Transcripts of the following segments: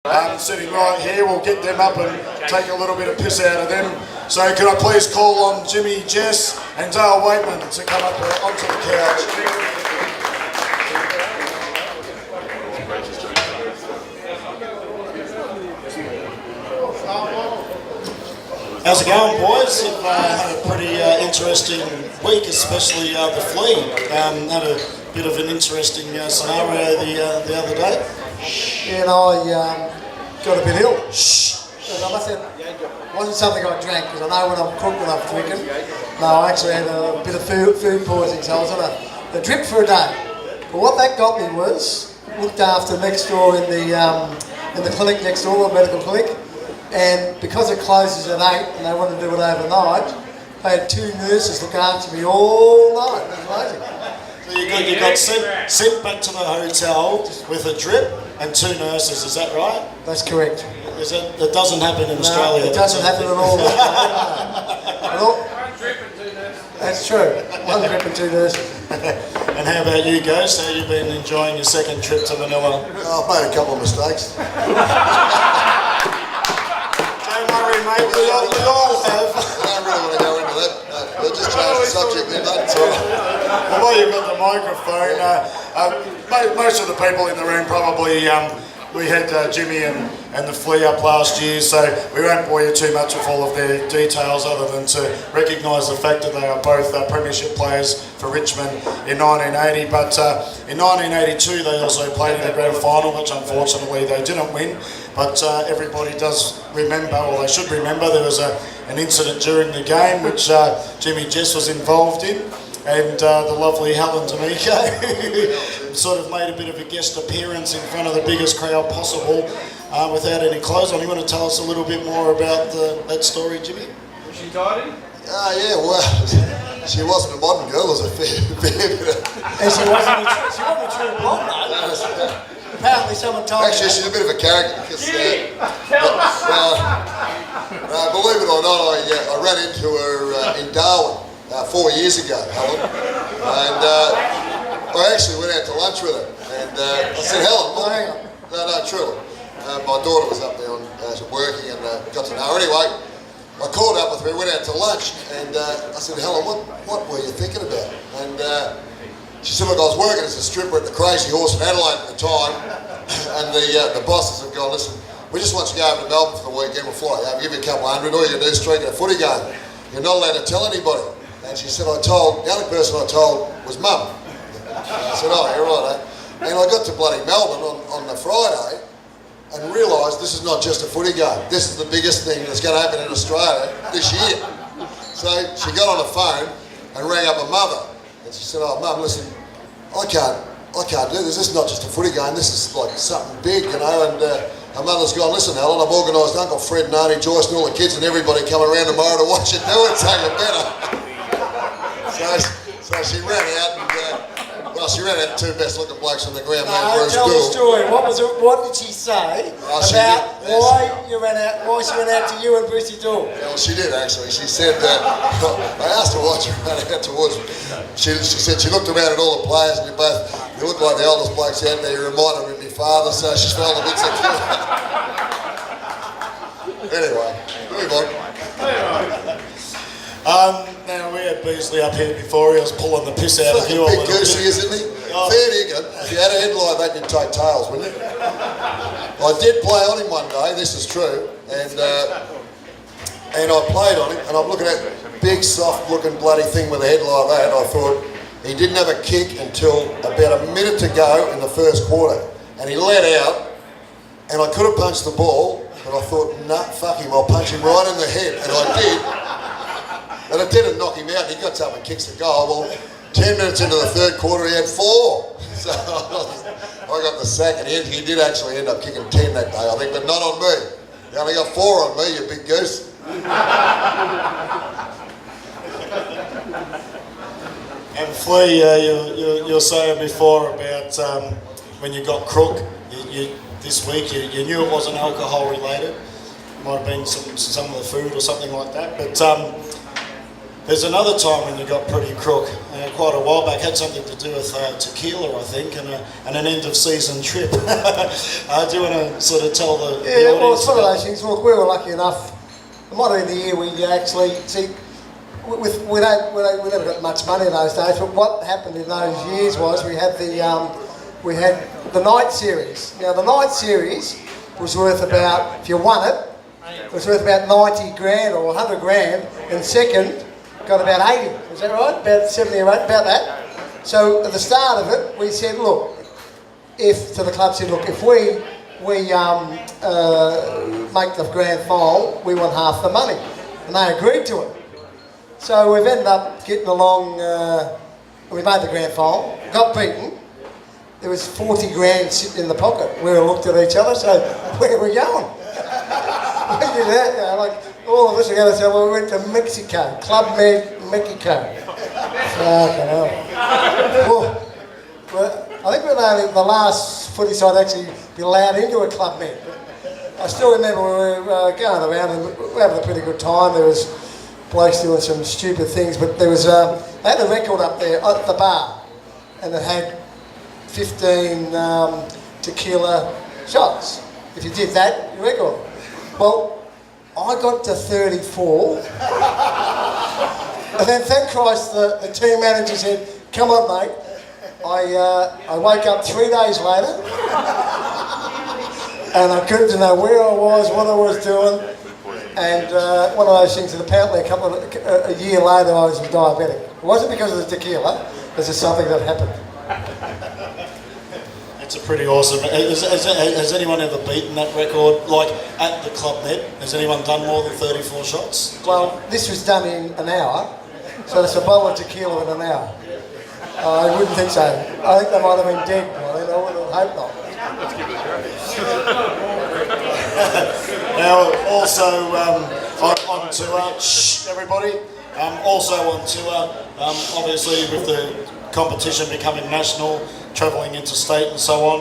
Sitting right here, we'll get them up and take a little bit of piss out of them. So can I please call on Jimmy, Jess and Dale Weightman to come up onto the couch. How's it going, boys? You've had a pretty interesting week, especially the Flea. Had a bit of an interesting scenario the other day. Yeah, and I got a bit ill. I must have, it wasn't something I drank, because I know when I'm cooked when I'm drinking. No, I actually had a bit of food poisoning, so I was on a drip for a day. But what that got me was, looked after next door in the clinic next door, the medical clinic, and because it closes at 8 and they wanted to do it overnight, they had 2 nurses look after me all night. It was amazing. So you got sent back to the hotel with a drip and 2 nurses, is that right? That's correct. That doesn't happen in Australia? It doesn't happen at all. One drip and 2 nurses. That's true. 1 drip and 2 nurses. And how about you, Ghost? How you been enjoying your second trip to Manila? I've made a couple of mistakes. Don't worry, mate. We all have. I don't really want to go into that. We'll just change the subject then, mate. It's all right. Well, while you've got the microphone, most of the people in the room probably, we had Jimmy and the Flea up last year, so we won't bore you too much with all of their details other than to recognise the fact that they are both Premiership players for Richmond in 1980, but in 1982 they also played in the grand final, which unfortunately they didn't win, but everybody does remember, or they should remember, there was an incident during the game which Jimmy Jess was involved in, and the lovely Helen D'Amico sort of made a bit of a guest appearance in front of the biggest crowd possible without any clothes on. You want to tell us a little bit more about that story, Jimmy? Was she tidy? Yeah, well, she wasn't a modern girl, was a fair bit of... And she wasn't a true blonde, though. Apparently someone told me. Actually, she's a bit of a character, because... believe it or not, I ran into her in Darwin 4 years ago, Helen, and I actually went out to lunch with her, and I said, Helen, no, truly. My daughter was up there working and got to know her. Anyway, I called up with her, went out to lunch, and I said, Helen, what were you thinking about? And she said, look, I was working as a stripper at the Crazy Horse in Adelaide at the time, and the bosses have gone, listen, we just want you to go over to Melbourne for the weekend, we'll fly over, give you a couple $100, all you do is streak a footy game. You're not allowed to tell anybody. And she said, the only person I told was Mum. I said, oh, you're right, eh? And I got to bloody Melbourne on the Friday and realised this is not just a footy game. This is the biggest thing that's going to happen in Australia this year. So she got on the phone and rang up her mother. And she said, oh, Mum, listen, I can't do this. This is not just a footy game. This is like something big, you know. And her mother's gone, listen, Helen, I've organised Uncle Fred and Auntie Joyce and all the kids and everybody coming around tomorrow to watch it do it, so you better. So she ran out and, she ran out the 2 best looking blokes on the ground. Tell the story. What did she say about why she ran out to you and Brucey Dool? Well, she did actually. She said that, I asked her why she ran out towards me. She said she looked around at all the players and you look like the oldest blokes out there. You reminded me of my father, so she felt a bit secure. Anyway, move on. Now we had Beasley up here before, he was pulling the piss out of you. Big goosey, isn't he? Oh. Fair dinkum. If you had a head like that, you'd take tails, wouldn't you? I did play on him one day, this is true, and I played on him, and I'm looking at that big, soft-looking bloody thing with a head like that. I thought he didn't have a kick until about a minute to go in the first quarter, and he let out, and I could have punched the ball, but I thought, nah, fuck him, I'll punch him right in the head, and I did. And it didn't knock him out, and he got up and kicks the goal. Well, 10 minutes into the third quarter, he had 4. So I got the sack, and he did actually end up kicking 10 that day, I think, but not on me. You only got 4 on me, you big goose. And Flea, you were saying before about when you got crook, this week you knew it wasn't alcohol related. Might have been some of the food or something like that, but There's another time when you got pretty crook, quite a while back. Had something to do with tequila, I think, and an end of season trip. Do you want to sort of tell the Yeah, well, audience it's one of about those things. Look, we were lucky enough. It might have been the year we actually see. We never got much money in those days, but what happened in those years was we had the night series. Now the night series was worth about, if you won it, was worth about 90 grand or 100 grand, and second got about 80. Is that right? About 70 or 80, about that. So at the start of it, we said, look, if the club said, look, if we make the grand final, we want half the money, and they agreed to it. So we've ended up getting along. We made the grand final, got beaten. There was 40 grand sitting in the pocket. We all looked at each other, so where are we going? We did that, you know, like all of us are going to say, well, we went to Mexico, Club Med Mexico. Fucking hell. Well, I think we're only the last footy side actually be allowed into a Club Med. I still remember we were going around and we were having a pretty good time. There was blokes doing some stupid things, but there was they had a record up there at the bar, and it had 15 tequila shots. If you did that, you record. Well, I got to 34, and then thank Christ the team manager said, "Come on, mate." I woke up 3 days later, and I couldn't know where I was, what I was doing. And one of those things that apparently a year later I was diabetic. It wasn't because of the tequila, it was just something that happened. It's a pretty awesome. Has anyone ever beaten that record, like at the Club Med? Has anyone done more than 34 shots? Well, this was done in an hour, so it's a bottle of tequila in an hour. I wouldn't think so. I think they might have been dead. I would hope not. Now, also on tour, everybody. Also on tour, obviously with the competition becoming national, travelling interstate and so on.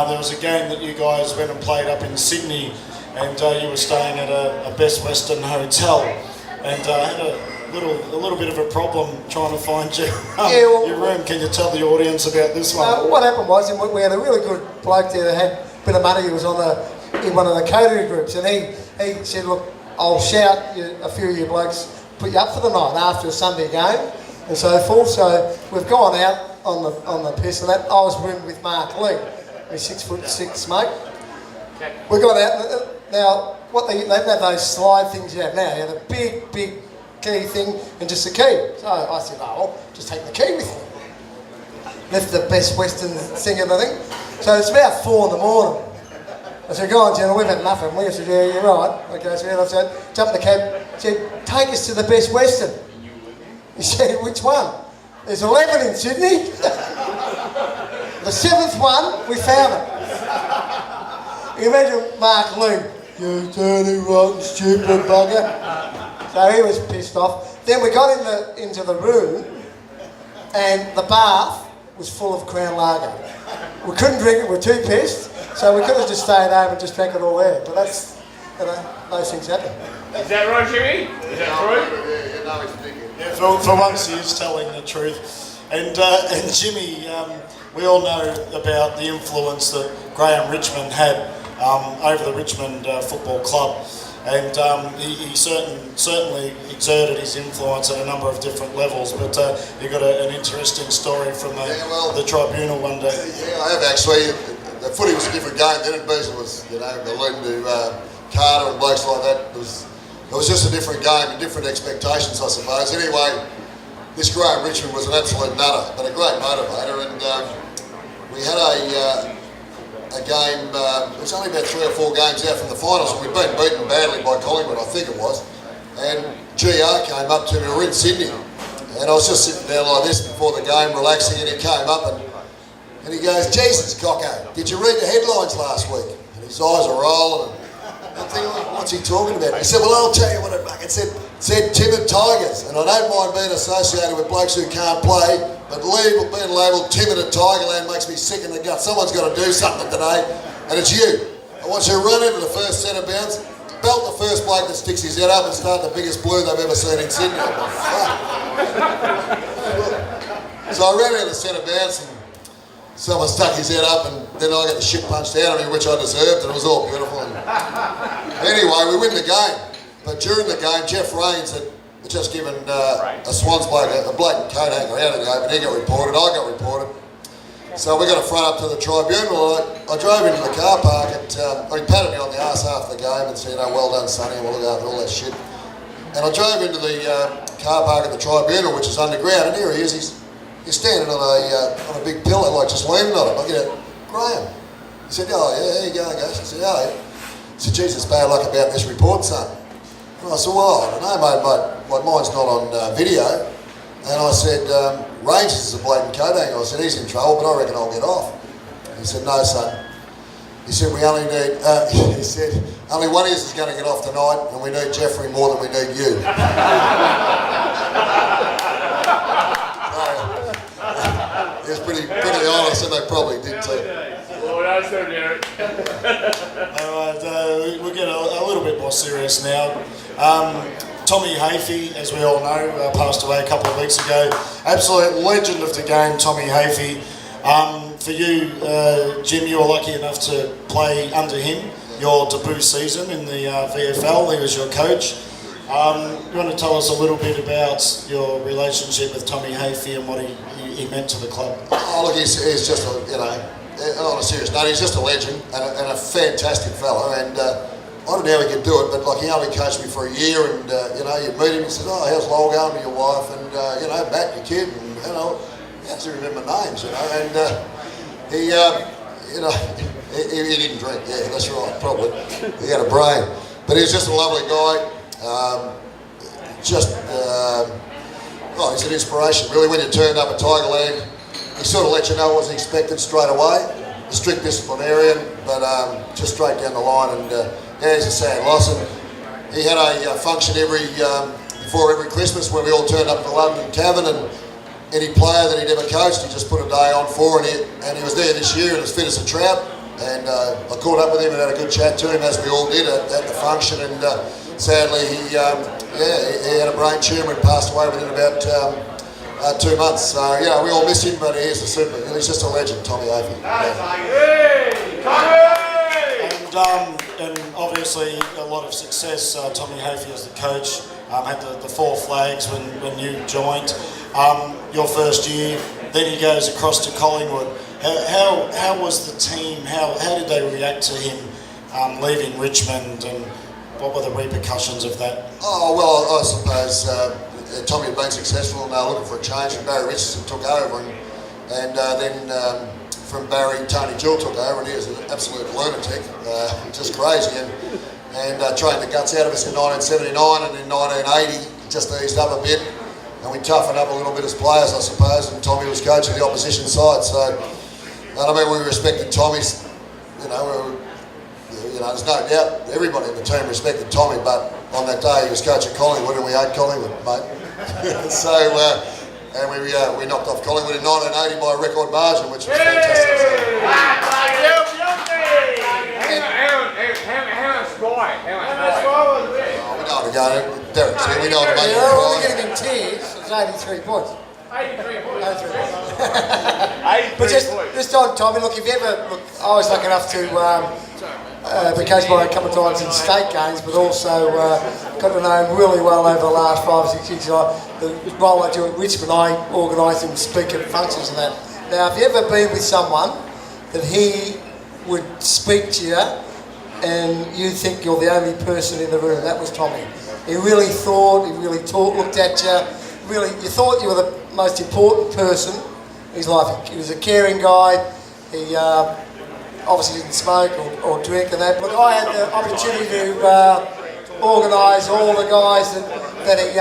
There was a game that you guys went and played up in Sydney, and you were staying at a Best Western hotel, and had a little bit of a problem trying to find your room. Can you tell the audience about this one? What happened was, we had a really good bloke there that had a bit of money. He was in one of the catering groups, and he said, look, I'll shout a few of you blokes, put you up for the night after a Sunday game and so forth. So we've gone out on the piss and that. I was roomed with Mark Lee, a 6'6" mate. We got out. Now, they didn't have those slide things you have now. You had a big key thing and just a key. So I said, oh, well, just take the key with me. Left the Best Western thing and everything. So it's about 4 in the morning. I said, go on, General, we've had enough of them. I said, yeah, you're right. Okay, so I said, jump in the cab. I said, take us to the Best Western. He said, which one? There's 11 in Sydney. The 7th one, we found it. You imagine Mark Lee, you dirty, rotten, stupid bugger. So he was pissed off. Then we got into the room, and the bath was full of Crown Lager. We couldn't drink it, we were too pissed, so we could have just stayed home and just drank it all there. But that's, those things happen. Is that right, Jimmy? Is that true? Yeah, for once he is telling the truth. And Jimmy, we all know about the influence that Graham Richmond had over the Richmond Football Club. And he certainly exerted his influence at a number of different levels. But you got an interesting story from the tribunal one day. Yeah, I have actually. The footy was a different game then. It was, alluding to Carter and blokes like that. It was just a different game and different expectations, I suppose. Anyway, this Graham Richmond was an absolute nutter, but a great motivator. And we had a game, it was only about 3 or 4 games out from the finals, and we'd been beaten badly by Collingwood, I think it was. And GR came up to me, we were in Sydney, and I was just sitting down like this before the game, relaxing, and he came up and he goes, Jesus, Cocko, did you read the headlines last week? And his eyes are rolling, and I'm thinking, what's he talking about? He said, well, I'll tell you what it fucking said. It said timid tigers, and I don't mind being associated with blokes who can't play, but being labelled timid at Tigerland makes me sick in the gut. Someone's got to do something today, and it's you. I want you to run into the first centre bounce, belt the first bloke that sticks his head up and start the biggest blue they've ever seen in Sydney. So I ran out of centre bounce and someone stuck his head up and then I got the shit punched out of me, which I deserved, and it was all beautiful. And anyway, we win the game. But during the game, Jeff Rains had just given a Swans bloke a blatant coat hanger out of the open. He got reported, I got reported. So we got a front up to the tribunal. I drove into the car park and he patted me on the arse after the game and said, well done, Sonny, and we'll look after all that shit. And I drove into the car park at the tribunal, which is underground, and here he is. He's standing on a big pillar, like just leaning on it. I get out, Graham. He said, oh, yeah, how you going, guys? I said, oh, yeah. He said, Jesus, bad luck about this report, son. And I said, well, I don't know, mate, mine's not on video. And I said, Rangers is a blatant coat hanger. I said, he's in trouble, but I reckon I'll get off. He said, no, son. He said, we only need, he said, only one of us is going to get off tonight, and we need Jeffrey more than we need you. He was pretty honest, and they probably did too. Well, that's so Derek. We'll get a little bit more serious now. Tommy Hafey, as we all know, passed away a couple of weeks ago. Absolute legend of the game, Tommy Hafey. For you, Jim, you were lucky enough to play under him your debut season in the VFL. He was your coach. You want to tell us a little bit about your relationship with Tommy Hafey and what he meant to the club? Oh, look, he's just on a serious note, he's just a legend and a fantastic fellow. And I don't know how he could do it, but like he only coached me for a year, and you'd meet him and said, oh, how's Lowell going with your wife? And Matt, your kid, and you have to remember names, and he didn't drink. Yeah, that's right, probably. He had a brain, but he was just a lovely guy. He's an inspiration, really. When you turned up at Tigerland, he sort of let you know what was expected straight away. A strict disciplinarian, but just straight down the line. And he's a sad loss. And he had a function before every Christmas where we all turned up at the London Tavern, and any player that he'd ever coached, he just put a day on for, and he was there this year and as fit as a trout. And I caught up with him and had a good chat to him, as we all did at the function. And sadly, he had a brain tumour and passed away within about 2 months. So we all miss him, but he is a super. He's just a legend, Tommy Hafey. And obviously a lot of success. Tommy Hafey as the coach had the 4 flags when you joined. Your first year, then he goes across to Collingwood. How was the team? How did they react to him leaving Richmond, and what were the repercussions of that? Oh well, I suppose Tommy had been successful and they were looking for a change, and Barry Richardson took over, and then from Barry, Tony Gill took over, and he was an absolute lunatic, just crazy, and trained the guts out of us in 1979, and in 1980 just eased up a bit, and we toughened up a little bit as players, I suppose, and Tommy was coaching the opposition side, so, and I mean, we respected Tommy's, there's no doubt everybody in the team respected Tommy, but on that day he was coaching Collingwood, and we hate Collingwood, mate. So, and we knocked off Collingwood in 1980 by a record margin, which was fantastic. So. How much Sky? We know how to go. Derek's here. We know how to make it We're cry. getting in tears. It's 83 points. 83 points. 83. But just on Tommy, look, if you ever, I was lucky enough to be coached by a couple of times in state games, but also got to know him really well over the last 5 or 6 years. The role I do at Richmond, I organise him speaking functions and that. Now, have you ever been with someone that he would speak to you and you think you're the only person in the room? That was Tommy. He really thought, looked at you, really, you thought you were the most important person in his life. He was a caring guy. He obviously didn't smoke or drink and that. But I had the opportunity to organise all the guys that he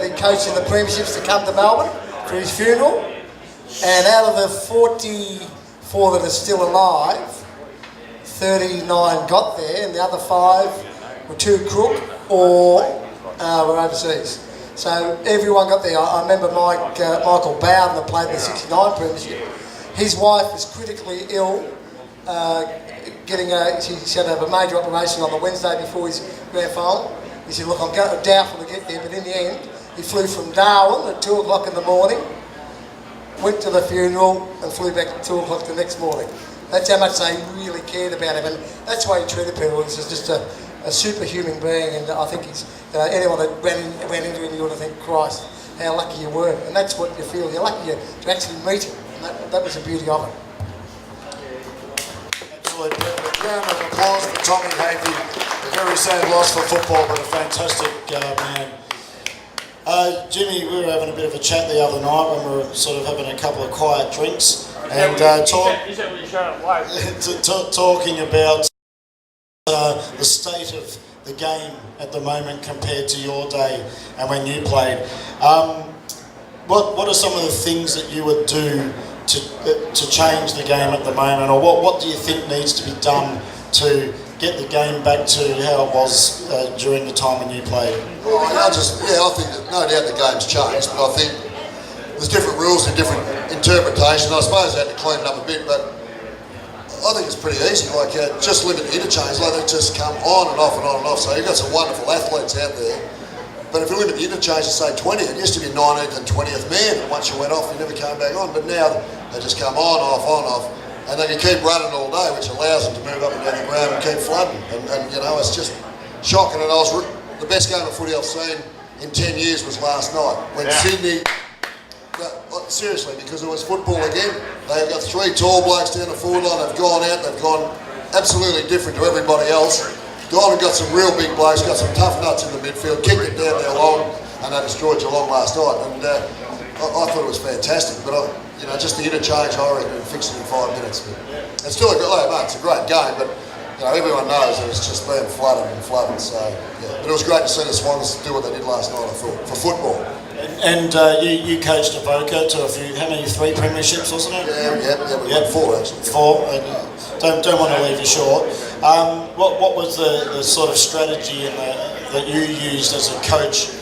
coached in the Premierships to come to Melbourne for his funeral. And out of the 44 that are still alive, 39 got there, and the other 5 were too crook or were overseas. So everyone got there. I remember Michael Bowden that played in the '69 Premiership. His wife was critically ill, he said to have a major operation on the Wednesday before his grand final. He said, look, I'm doubtful to get there, but in the end, he flew from Darwin at 2 o'clock in the morning, went to the funeral and flew back at 2 o'clock the next morning. That's how much they really cared about him, and that's why he treated people as just a superhuman being. And I think he's anyone that ran into him, you ought to think, Christ, how lucky you were. And that's what you feel. You're lucky to actually meet him. And that was the beauty of it. Absolutely. A round of applause for Tommy Havey. A very sad loss for football, but a fantastic man. Jimmy, we were having a bit of a chat the other night when we were sort of having a couple of quiet drinks and talking about the state of the game at the moment compared to your day and when you played. What are some of the things that you would do to change the game at the moment, or what do you think needs to be done to get the game back to how it was during the time when you played? Well, I think that no doubt the game's changed, but I think there's different rules and different interpretations. I suppose they had to clean it up a bit, but I think it's pretty easy. Like just limit interchange, let it just come on and off and on and off. So you've got some wonderful athletes out there. But if you limit the interchange to say 20, it used to be 19th and 20th man, and once you went off, you never came back on. But now they just come on, off, and they can keep running all day, which allows them to move up and down the ground and keep flooding. And you know, it's just shocking. And the best game of footy I've seen in 10 years was last night when Sydney. Seriously, because it was football again. They've got 3 tall blokes down the forward line. They've gone out. They've gone absolutely different to everybody else. Gone and got some real big blokes, got some tough nuts in the midfield, kicked it down there long, and they destroyed Geelong last night. And I thought it was fantastic. But just the interchange, I reckon, and fix it in 5 minutes. But it's still it's a great game, but everyone knows that it's just been flooded. So yeah, but it was great to see the Swans do what they did last night. I thought for football. And you coached Avoca to a few, how many, 3 premierships, wasn't it? Yeah, we had 4 actually. 4. Don't want to leave you short. What was the sort of strategy that you used as a coach,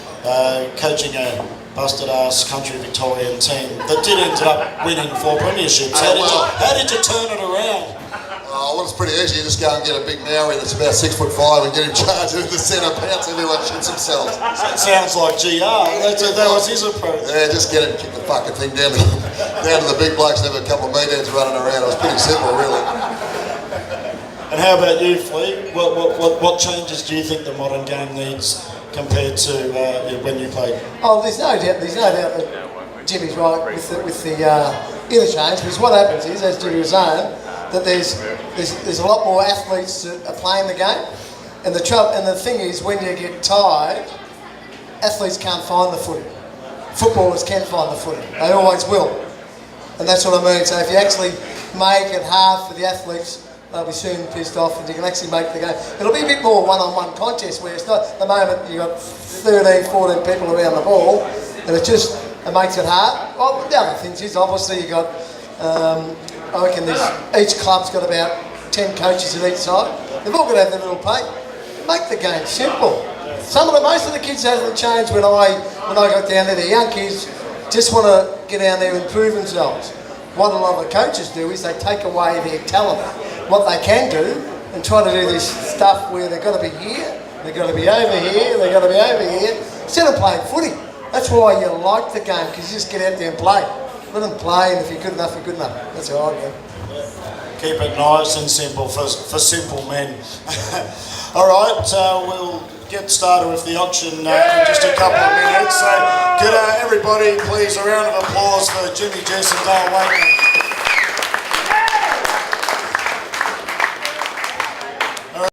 coaching a busted-ass country Victorian team that did end up winning 4 premierships? How did you turn it around? Well, it's pretty easy. You just go and get a big Maori that's about 6'5" and get him charged into the centre, pounce, everyone shits themselves. That sounds like GR. That was his approach. Yeah, just get it, kick the fucking thing down to the big blokes and have a couple of meatheads running around. It was pretty simple, really. And how about you, Flea? What changes do you think the modern game needs compared to when you played? Oh, there's no doubt that Jimmy's right with the interchange, because what happens is, as Jimmy was saying, that there's a lot more athletes that are playing the game, and the thing is, when you get tired, athletes can't find the footy. Footballers can find the footy. They always will, and that's what I mean. So if you actually make it hard for the athletes, they'll be soon pissed off, and you can actually make the game. It'll be a bit more one-on-one contest, where it's not, at the moment you've got 13, 14 people around the ball, and it makes it hard. Well, the other things is, obviously you've got, I reckon each club's got about 10 coaches at each side. They've all got to have their little plate. Make the game simple. Most of the kids hasn't changed when I got down there. The young kids just want to get down there and prove themselves. What a lot of the coaches do is they take away their talent, what they can do, and try to do this stuff where they've got to be here, they've got to be over here, they've got to be over here, instead of playing footy. That's why you like the game, because you just get out there and play. Let them play, and if you're good enough, you're good enough. That's how I go. Keep it nice and simple for simple men. All right, we'll get started with the auction in just a couple of minutes. So, could everybody please a round of applause for Jimmy, Jess and Dale Weightman.